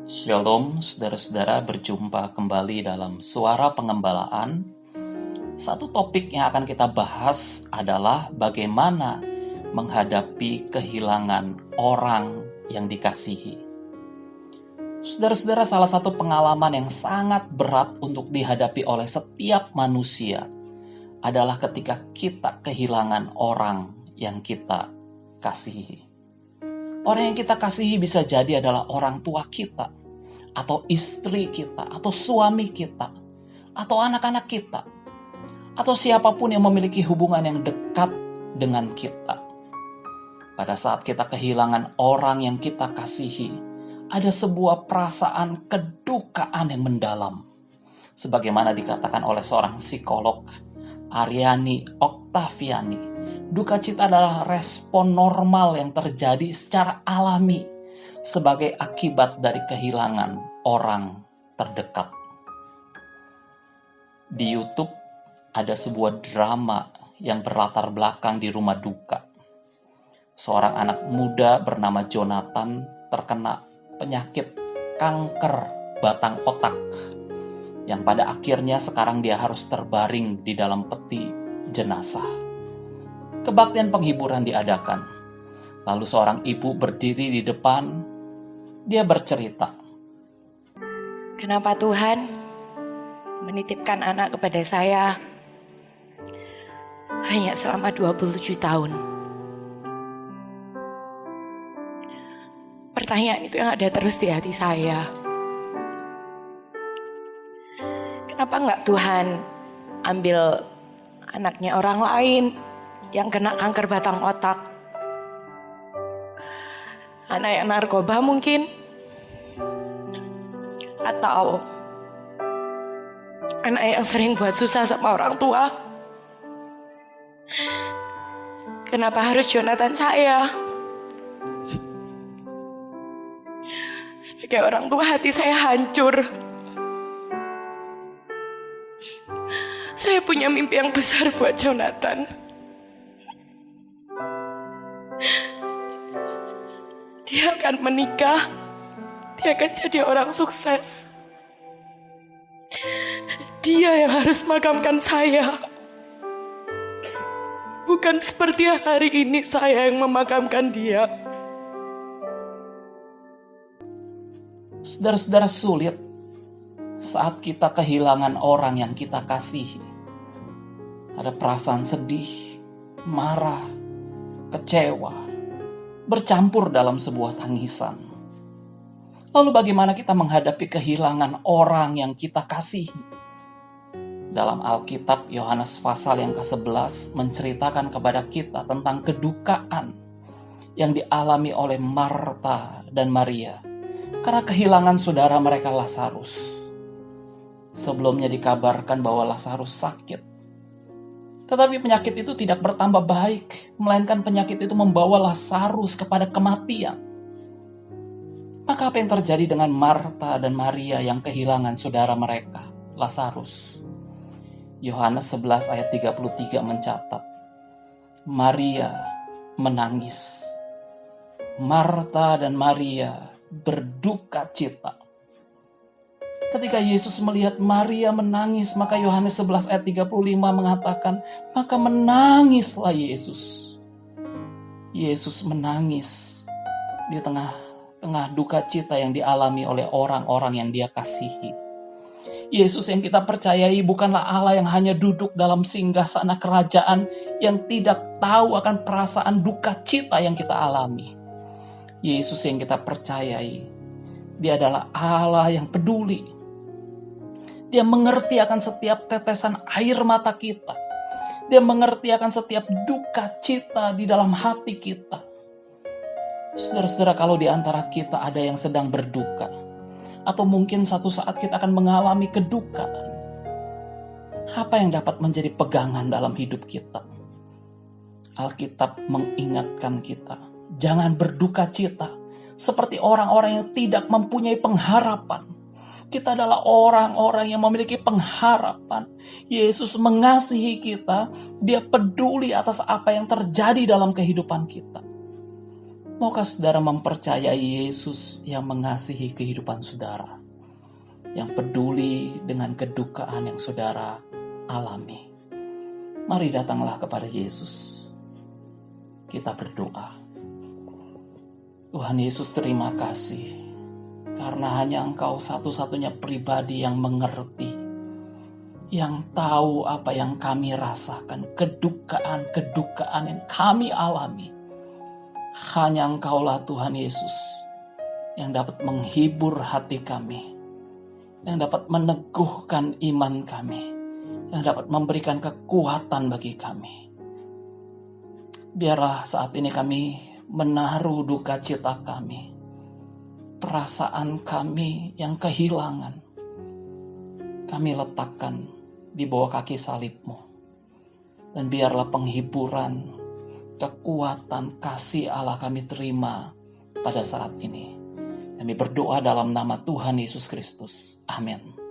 Shalom, saudara-saudara, berjumpa kembali dalam Suara Pengembalaan. Satu topik yang akan kita bahas adalah bagaimana menghadapi kehilangan orang yang dikasihi. Saudara-saudara, salah satu pengalaman yang sangat berat untuk dihadapi oleh setiap manusia adalah ketika kita kehilangan orang yang kita kasihi. Orang yang kita kasihi bisa jadi adalah orang tua kita, atau istri kita, atau suami kita, atau anak-anak kita, atau siapapun yang memiliki hubungan yang dekat dengan kita. Pada saat kita kehilangan orang yang kita kasihi, ada sebuah perasaan kedukaan yang mendalam. Sebagaimana dikatakan oleh seorang psikolog, Aryani Oktaviani, duka cita adalah respon normal yang terjadi secara alami sebagai akibat dari kehilangan orang terdekat. Di YouTube ada sebuah drama yang berlatar belakang di rumah duka. Seorang anak muda bernama Jonathan terkena penyakit kanker batang otak, yang pada akhirnya sekarang dia harus terbaring di dalam peti jenazah. Kebaktian penghiburan diadakan. Lalu seorang ibu berdiri di depan. Dia bercerita, "Kenapa Tuhan menitipkan anak kepada saya hanya selama 27 tahun? Pertanyaan itu yang ada terus di hati saya. Kenapa enggak Tuhan ambil anaknya orang lain yang kena kanker batang otak? Anak yang narkoba mungkin? Atau anak yang sering buat susah sama orang tua? Kenapa harus Jonathan saya? Sebagai orang tua hati saya hancur. Saya punya mimpi yang besar buat Jonathan. Dia akan menikah. Dia akan jadi orang sukses. Dia yang harus makamkan saya. Bukan seperti hari ini saya yang memakamkan dia." saudara-saudara, sulit saat kita kehilangan orang yang kita kasihi. Ada perasaan sedih, marah, kecewa, bercampur dalam sebuah tangisan. Lalu bagaimana kita menghadapi kehilangan orang yang kita kasihi? Dalam Alkitab, Yohanes pasal yang ke-11 menceritakan kepada kita tentang kedukaan yang dialami oleh Marta dan Maria karena kehilangan saudara mereka Lazarus. Sebelumnya dikabarkan bahwa Lazarus sakit. Tetapi penyakit itu tidak bertambah baik, melainkan penyakit itu membawa Lazarus kepada kematian. Maka apa yang terjadi dengan Marta dan Maria yang kehilangan saudara mereka, Lazarus? Yohanes 11 ayat 33 mencatat, Maria menangis. Marta dan Maria berduka cita. Ketika Yesus melihat Maria menangis, maka Yohanes 11 ayat 35 mengatakan, maka menangislah Yesus. Yesus menangis di tengah duka cita yang dialami oleh orang-orang yang dia kasihi. Yesus yang kita percayai bukanlah Allah yang hanya duduk dalam singgasana kerajaan yang tidak tahu akan perasaan duka cita yang kita alami. Yesus yang kita percayai, Dia adalah Allah yang peduli. Dia mengerti akan setiap tetesan air mata kita. Dia mengerti akan setiap duka cita di dalam hati kita. Saudara-saudara, kalau di antara kita ada yang sedang berduka, atau mungkin satu saat kita akan mengalami kedukaan, apa yang dapat menjadi pegangan dalam hidup kita? Alkitab mengingatkan kita, jangan berduka cita seperti orang-orang yang tidak mempunyai pengharapan. Kita adalah orang-orang yang memiliki pengharapan. Yesus mengasihi kita. Dia peduli atas apa yang terjadi dalam kehidupan kita. Maukah saudara mempercayai Yesus yang mengasihi kehidupan saudara, yang peduli dengan kedukaan yang saudara alami? Mari datanglah kepada Yesus. Kita berdoa. Tuhan Yesus, terima kasih karena hanya Engkau satu-satunya pribadi yang mengerti, yang tahu apa yang kami rasakan, kedukaan-kedukaan yang kami alami. Hanya Engkaulah Tuhan Yesus yang dapat menghibur hati kami, yang dapat meneguhkan iman kami, yang dapat memberikan kekuatan bagi kami. Biarlah saat ini kami menaruh duka cita kami, perasaan kami yang kehilangan, kami letakkan di bawah kaki salib-Mu. Dan biarlah penghiburan, kekuatan, kasih Allah kami terima pada saat ini. Kami berdoa dalam nama Tuhan Yesus Kristus. Amin.